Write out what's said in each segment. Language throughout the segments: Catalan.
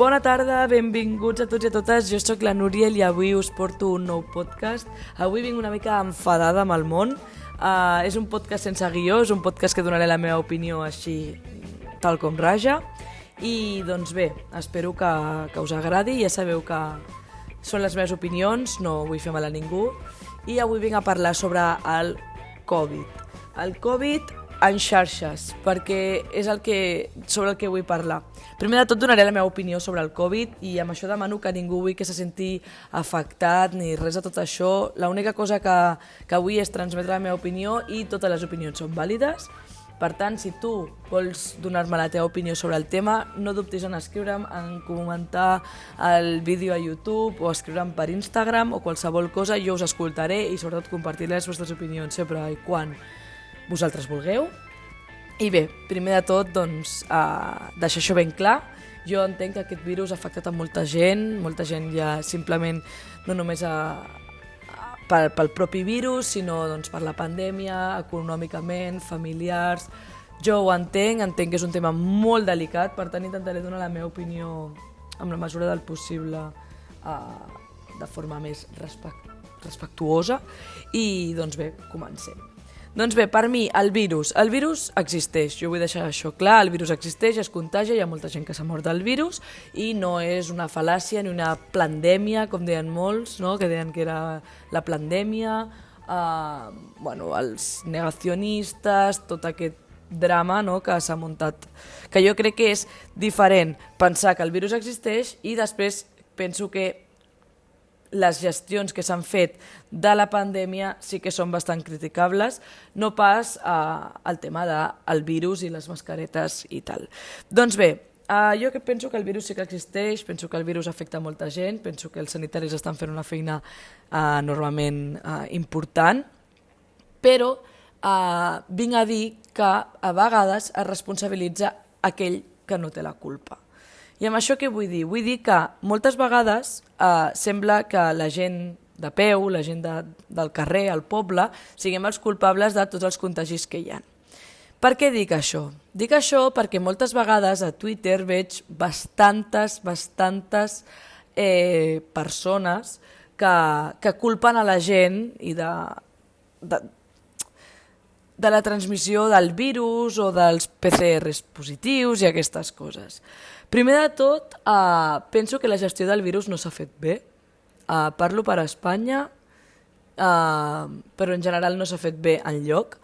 Bona tarda, benvinguts a tots i a totes. Jo sóc la Núriel i avui us porto un nou podcast. Avui vinc una mica enfadada amb el món. És un podcast sense guió, és un podcast que donaré la meva opinió així, tal com raja. I doncs bé, espero que us agradi. Ja sabeu que són les meves opinions, no vull fer mal a ningú. I avui vinc a parlar sobre el Covid. El Covid en xarxes, perquè és sobre el que vull parlar. Primer de tot donaré la meva opinió sobre el Covid i amb això demano que ningú vull que se senti afectat ni res de tot això. L'única cosa que vull és transmetre la meva opinió i totes les opinions són vàlides. Per tant, si tu vols donar-me la teva opinió sobre el tema, no dubtis en escriure'm, en comentar el vídeo a YouTube o escriure'm per Instagram o qualsevol cosa, jo us escoltaré i sobretot compartiré les vostres opinions sempre i quan vosaltres vulgueu. I bé, primer de tot, doncs, deixar això ben clar. Jo entenc que aquest virus ha afectat a molta gent ja simplement no només pel propi virus, sinó doncs, per la pandèmia, econòmicament, familiars. Jo ho entenc que és un tema molt delicat, per tant intentaré donar la meva opinió amb la mesura del possible de forma més respectuosa. I doncs bé, comencem. Doncs bé, per mi, el virus existeix, jo vull deixar això clar, el virus existeix, es contagia, hi ha molta gent que s'ha mort del virus i no és una fal·làcia ni una plandèmia, com deien molts, no? Que deien que era la plandèmia, els negacionistes, tot aquest drama, no? Que s'ha muntat, que jo crec que és diferent pensar que el virus existeix i després penso que les gestions que s'han fet de la pandèmia sí que són bastant criticables, no pas el tema del virus i les mascaretes i tal. Doncs bé, jo que penso que el virus sí que existeix, penso que el virus afecta molta gent, penso que els sanitaris estan fent una feina enormement important, però vinc a dir que a vegades es responsabilitza aquell que no té la culpa. I amb això què vull dir? Vull dir que moltes vegades sembla que la gent de peu, la gent del carrer, el poble, siguem els culpables de tots els contagis que hi ha. Per què dic això? Dic això perquè moltes vegades a Twitter veig bastantes persones que culpen a la gent i de la transmissió del virus o dels PCRs positius i aquestes coses. Primer de tot, penso que la gestió del virus no s'ha fet bé. Parlo per Espanya, però en general no s'ha fet bé enlloc.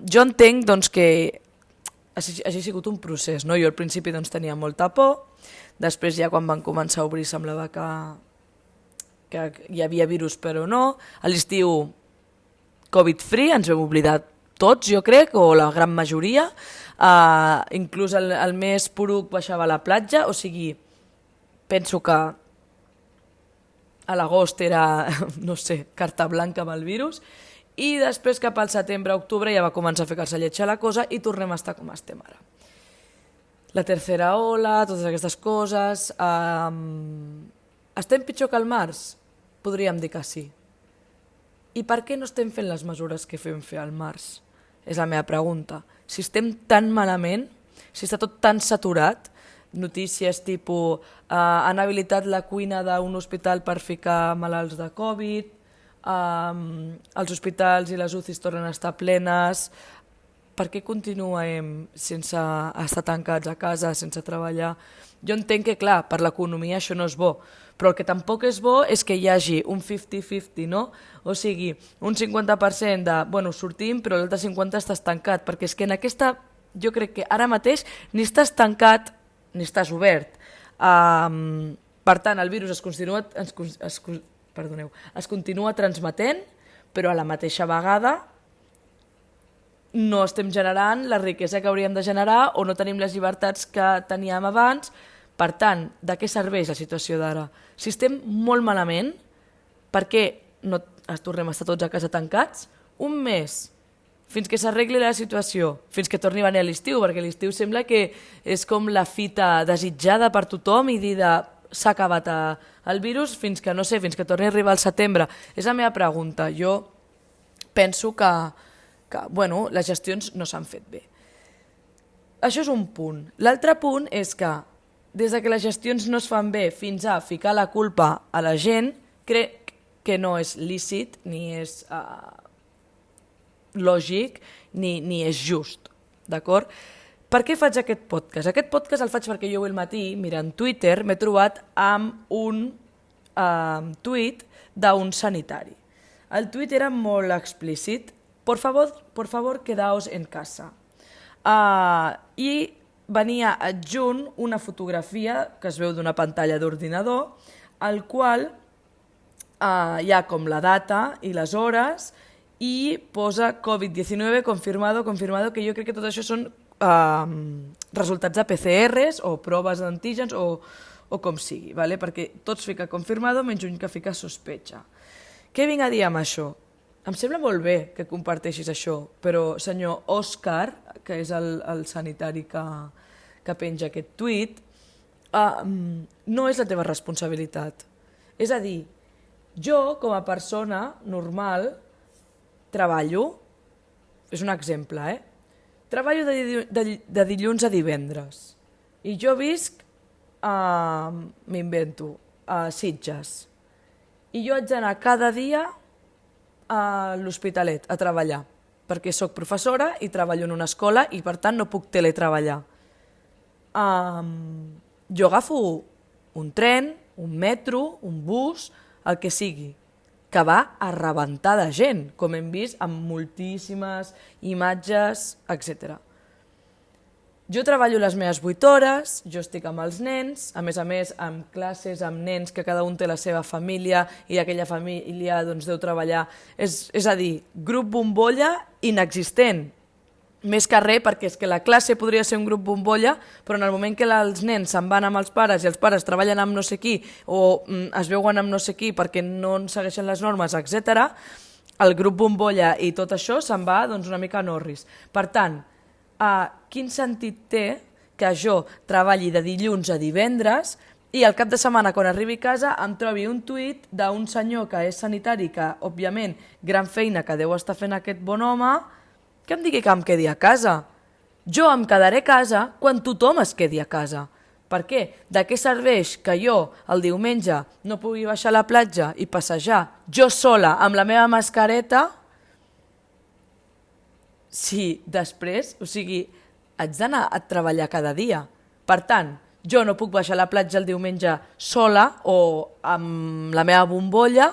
Jo entenc doncs, que hagi sigut un procés. No? Jo al principi doncs, tenia molta por, després ja quan van començar a obrir semblava que hi havia virus però no. A l'estiu Covid-free ens vam oblidar tots, jo crec, o la gran majoria. Inclús el més poruc baixava a la platja, o sigui, penso que a l'agost era, no sé, carta blanca amb el virus, i després cap al setembre-octubre ja va començar a ficar-se lletja la cosa i tornem a estar com estem ara. La tercera ola, totes aquestes coses... Estem pitjor que al març? Podríem dir que sí. I per què no estem fent les mesures que fem fer al març? És la meva pregunta. Si estem tan malament, si està tot tan saturat, notícies tipus han habilitat la cuina d'un hospital per ficar malalts de Covid, els hospitals i les UCIs tornen a estar plenes, per què continuem sense estar tancats a casa, sense treballar? Jo entenc que, clar, per l'economia això no és bo, però el que tampoc és bo és que hi hagi un 50-50, no? O sigui, un 50% de, bueno, sortim, però l'altre 50% estàs tancat, perquè és que en aquesta, jo crec que ara mateix ni estàs tancat ni estàs obert. Per tant, el virus es continua transmetent, però a la mateixa vegada no estem generant la riquesa que hauríem de generar o no tenim les llibertats que teníem abans. Per tant, de què serveix la situació d'ara? Si estem molt malament, per què no tornem a estar tots a casa tancats? Un mes, fins que s'arregli la situació, fins que torni a venir a l'estiu, perquè l'estiu sembla que és com la fita desitjada per tothom i dir s'ha acabat el virus fins que, no sé, fins que torni a arribar al setembre. És la meva pregunta. Jo penso que les gestions no s'han fet bé. Això és un punt. L'altre punt és que des de que les gestions no es fan bé fins a ficar la culpa a la gent, crec que no és lícit, ni és lògic, ni és just, d'acord? Per què faig aquest podcast? Aquest podcast el faig perquè jo avui al matí, mirant Twitter, m'he trobat amb un tuit d'un sanitari. El tuit era molt explícit. Por favor, quedaos en casa. I venia adjunt una fotografia que es veu d'una pantalla d'ordinador, al qual hi ha com la data i les hores i posa Covid-19 confirmado, que jo crec que tot això són resultats de PCRs o proves d'antígens o com sigui, perquè tots fica confirmado menys un que fica sospecha. Què vinc a dir amb això? Em sembla molt bé que comparteixis això, però senyor Òscar, que és el sanitari que penja aquest tuit, no és la teva responsabilitat. És a dir, jo com a persona normal treballo, és un exemple, treballo de dilluns a divendres i jo visc, m'invento, a Sitges i jo haig d'anar cada dia a l'Hospitalet a treballar perquè sóc professora i treballo en una escola i per tant no puc teletreballar. Jo agafo un tren, un metro, un bus, el que sigui, que va a rebentar de gent, com hem vist amb moltíssimes imatges, etc. Jo treballo les meves 8 hores, jo estic amb els nens, a més amb classes, amb nens que cada un té la seva família i aquella família deu treballar. És a dir, grup bombolla inexistent. Més que res, perquè és que la classe podria ser un grup bombolla, però en el moment que els nens se'n van amb els pares i els pares treballen amb no sé qui o es veuen amb no sé qui perquè no segueixen les normes, etc., el grup bombolla i tot això se'n va una mica a Norris. Per tant, quin sentit té que jo treballi de dilluns a divendres i al cap de setmana, quan arribi a casa, em trobi un tuit d'un senyor que és sanitari, que, òbviament, gran feina que deu estar fent aquest bon home, que em digui que em quedi a casa. Jo em quedaré a casa quan tothom es quedi a casa. Per què? De què serveix que jo el diumenge no pugui baixar a la platja i passejar jo sola amb la meva mascareta si després, haig d'anar a treballar cada dia. Per tant, jo no puc baixar a la platja el diumenge sola o amb la meva bombolla,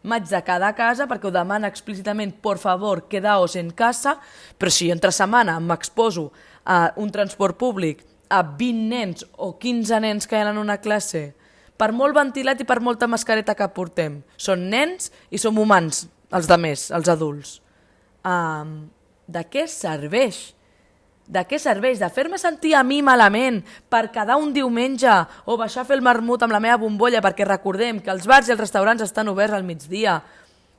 m'haig de quedar a casa perquè ho demana explícitament, por favor, quedaos en casa, però si jo entre setmana m'exposo a un transport públic a 20 nens o 15 nens que hi ha en una classe, per molt ventilat i per molta mascareta que portem, són nens i som humans, els demés, els adults. De què serveix? De què serveix? De fer-me sentir a mi malament per quedar un diumenge o baixar a fer el marmut amb la meva bombolla, perquè recordem que els bars i els restaurants estan oberts al migdia.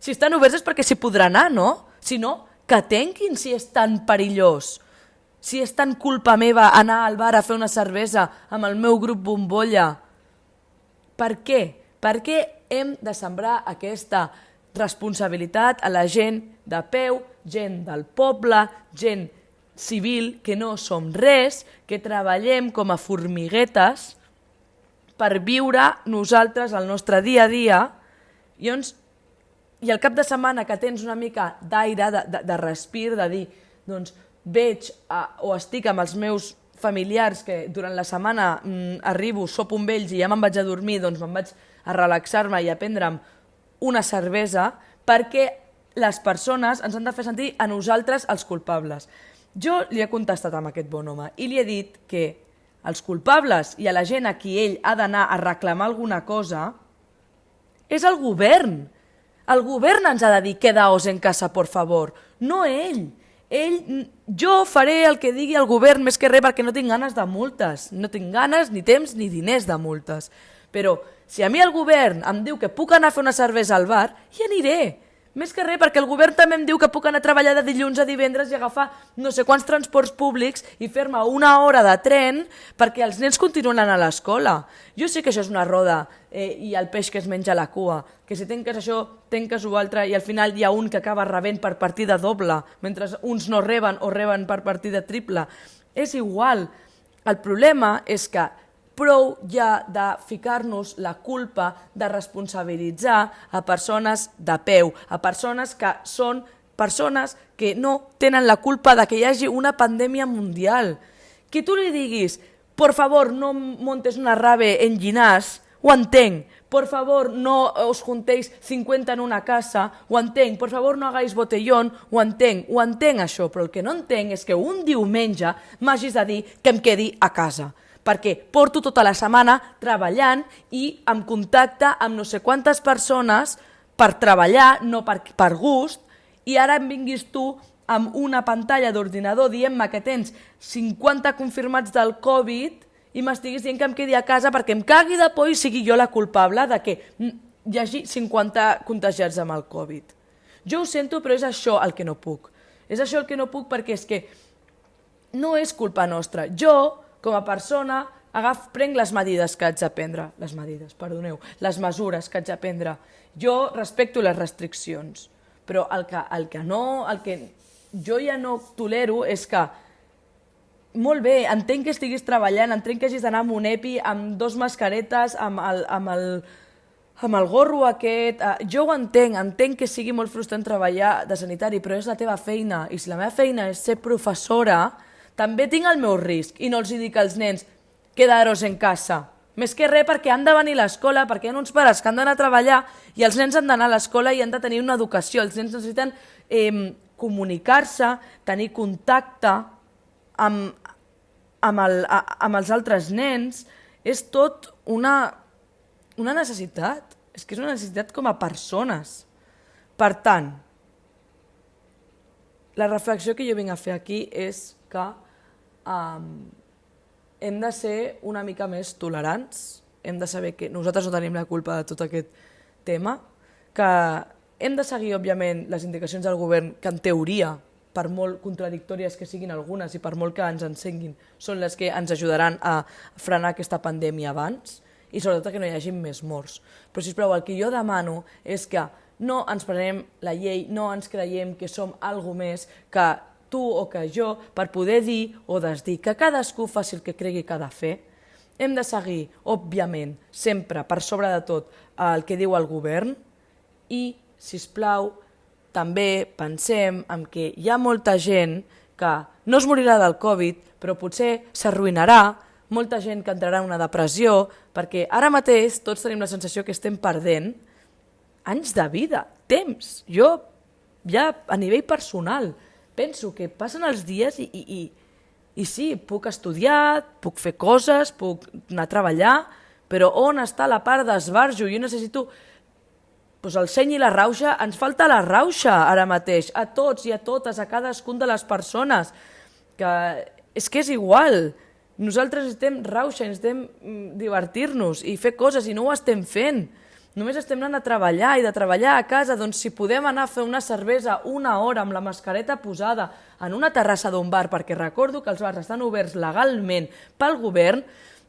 Si estan oberts és perquè s'hi podrà anar, no? Si no, que tanquin si és tan perillós. Si és tan culpa meva anar al bar a fer una cervesa amb el meu grup bombolla. Per què? Per què hem de sembrar aquesta responsabilitat a la gent de peu, gent del poble, gent civil, que no som res, que treballem com a formiguetes per viure nosaltres el nostre dia a dia i al cap de setmana que tens una mica d'aire, de respir, de dir, veig o estic amb els meus familiars que durant la setmana arribo, sopo amb ells i ja me'n vaig a dormir, me'n vaig a relaxar-me i a prendre'm una cervesa, perquè les persones ens han de fer sentir a nosaltres els culpables. Jo li he contestat amb aquest bon home i li he dit que els culpables i a la gent a qui ell ha d'anar a reclamar alguna cosa és el govern. El govern ens ha de dir quedaos en casa, por favor, no ell. Jo faré el que digui el govern més que res perquè no tinc ganes de multes. No tinc ganes, ni temps, ni diners de multes. Però si a mi el govern em diu que puc anar a fer una cervesa al bar, hi aniré. Més que res, perquè el govern també em diu que puc anar a treballar de dilluns a divendres i agafar no sé quants transports públics i fer-me una hora de tren perquè els nens continuen anant a l'escola. Jo sé que això és una roda i el peix que es menja la cua, que si tenques això, tenques ho altre i al final hi ha un que acaba rebent per partida doble, mentre uns no reben o reben per partida triple. És igual. El problema és que prou ja de ficar-nos la culpa, de responsabilitzar a persones de peu, a persones que són persones que no tenen la culpa de que hi hagi una pandèmia mundial. Que tu li diguis, por favor, no montes una rave en Llinars, ho entenc. Por favor, no os juntéis 50 en una casa, ho entenc. Por favor, no hagáis botellón, ho entenc això. Però el que no entenc és que un diumenge m'hagis de dir que em quedi a casa. Perquè porto tota la setmana treballant i en contacte amb no sé quantes persones per treballar, no per gust, i ara em vinguis tu amb una pantalla d'ordinador dient-me que tens 50 confirmats del Covid i m'estiguis dient que em quedi a casa perquè em cagui de por i sigui jo la culpable de que hi hagi 50 contagiats amb el Covid. Jo ho sento, però és això el que no puc. És això el que no puc perquè és que no és culpa nostra. Jo, com a persona, prenc les mesures que haig de prendre. Les mesures que haig de prendre. Jo respecto les restriccions, però el que jo ja no tolero és que molt bé, entenc que estiguis treballant, entenc que hagis d'anar amb un EPI, amb 2 mascaretes, amb el gorro aquest. Jo ho entenc que sigui molt frustrant treballar de sanitari, però és la teva feina. I si la meva feina és ser professora, també tinc el meu risc. I no els dic als nens, quedaros en casa. Més que res perquè han de venir a l'escola, perquè hi ha uns pares que han d'anar a treballar i els nens han d'anar a l'escola i han de tenir una educació. Els nens necessiten comunicar-se, tenir contacte amb els altres nens. És tot una necessitat. És que és una necessitat com a persones. Per tant, la reflexió que jo vinc a fer aquí és que hem de ser una mica més tolerants, hem de saber que nosaltres no tenim la culpa de tot aquest tema, que hem de seguir, òbviament, les indicacions del govern, que en teoria, per molt contradictòries que siguin algunes i per molt que ens ensenguin, són les que ens ajudaran a frenar aquesta pandèmia abans i sobretot que no hi hagi més morts. Però, sisplau, el que jo demano és que no ens prenem la llei, no ens creiem que som algo més que tu o que jo, per poder dir o desdir, que cadascú faci el que cregui que ha de fer. Hem de seguir, òbviament, sempre, per sobre de tot, el que diu el govern i, sisplau, també pensem en que hi ha molta gent que no es morirà del Covid, però potser s'arruïnarà, molta gent que entrarà en una depressió, perquè ara mateix tots tenim la sensació que estem perdent anys de vida, temps. Jo, ja a nivell personal, penso que passen els dies i sí, puc estudiar, puc fer coses, puc anar a treballar, però on està la part d'esbarjo? Jo necessito el seny i la rauxa, ens falta la rauxa ara mateix, a tots i a totes, a cadascun de les persones, que és igual, nosaltres necessitem rauxa, necessitem divertir-nos i fer coses i no ho estem fent. Només estem anant a treballar i de treballar a casa, doncs si podem anar a fer una cervesa 1 hora amb la mascareta posada en una terrassa d'un bar, perquè recordo que els bars estan oberts legalment pel govern,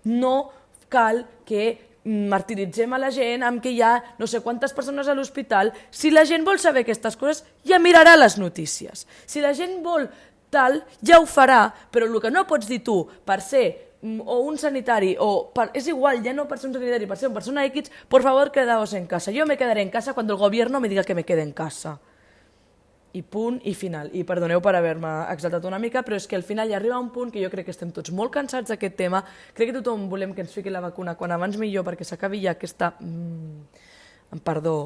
no cal que martiritzem a la gent amb que hi ha no sé quantes persones a l'hospital. Si la gent vol saber aquestes coses, ja mirarà les notícies. Si la gent vol tal, ja ho farà, però el que no pots dir tu per ser o un sanitari, és igual, ja no per ser un sanitari, per ser una persona X, por favor, quedaos en casa. Yo me quedaré en casa cuando el gobierno me diga que me quede en casa. I punt i final. I perdoneu per haver-me exaltat una mica, però és que al final hi arriba un punt que jo crec que estem tots molt cansats d'aquest tema. Crec que tothom volem que ens fiqui la vacuna quan abans millor perquè s'acabi ja aquesta,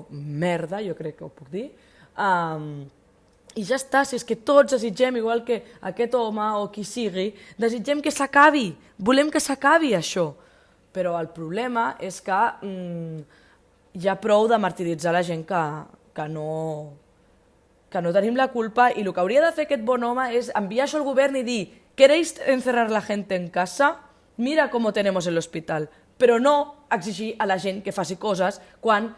merda, jo crec que ho puc dir. I ja està, si és que tots desitgem, igual que aquest home o qui sigui, desitgem que s'acabi, volem que s'acabi això. Però el problema és que hi ha prou de martiritzar la gent que no tenim la culpa i el que hauria de fer aquest bon home és enviar això al govern i dir ¿queréis encerrar la gente en casa? Mira cómo tenemos el hospital. Però no exigir a la gent que faci coses quan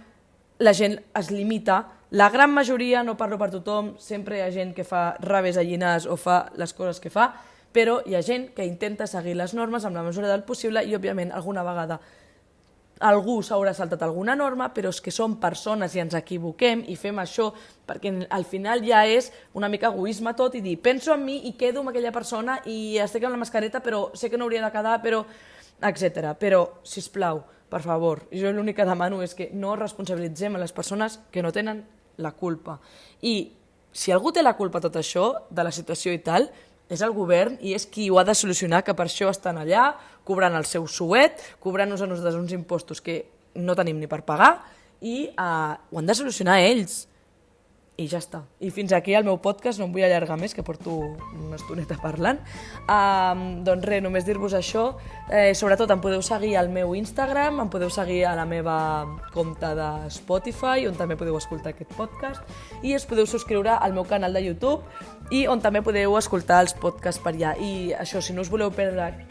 la gent es limita. La gran majoria, no parlo per tothom, sempre hi ha gent que fa raves a Llinars o fa les coses que fa, però hi ha gent que intenta seguir les normes amb la mesura del possible i, òbviament, alguna vegada algú s'haurà saltat alguna norma, però és que som persones i ens equivoquem i fem això perquè al final ja és una mica egoisme tot i dir penso en mi i quedo amb aquella persona i estic amb la mascareta però sé que no hauria de quedar, però etc. Però, sisplau, per favor, jo l'únic que demano és que no responsabilitzem a les persones que no tenen la culpa. I si algú té la culpa de tot això, de la situació i tal, és el govern i és qui ho ha de solucionar, que per això estan allà, cobrant el seu suet, cobrant-nos a nosaltres uns impostos que no tenim ni per pagar, i ho han de solucionar ells. I ja està. I fins aquí el meu podcast, no em vull allargar més, que porto una estoneta parlant. Doncs res, només dir-vos això. Sobretot em podeu seguir al meu Instagram, em podeu seguir a la meva compte de Spotify, on també podeu escoltar aquest podcast, i us podeu subscriure al meu canal de YouTube, i on també podeu escoltar els podcasts per allà. I això, si no us voleu perdre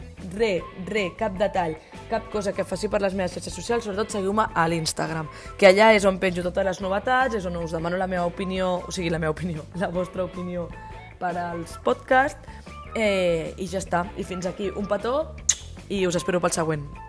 cap detall, cap cosa que faci per les meves xarxes socials, sobretot seguiu-me a l'Instagram, que allà és on penjo totes les novetats, és on us demano la meva opinió, la vostra opinió per als podcasts, i ja està. I fins aquí un petó i us espero pel següent.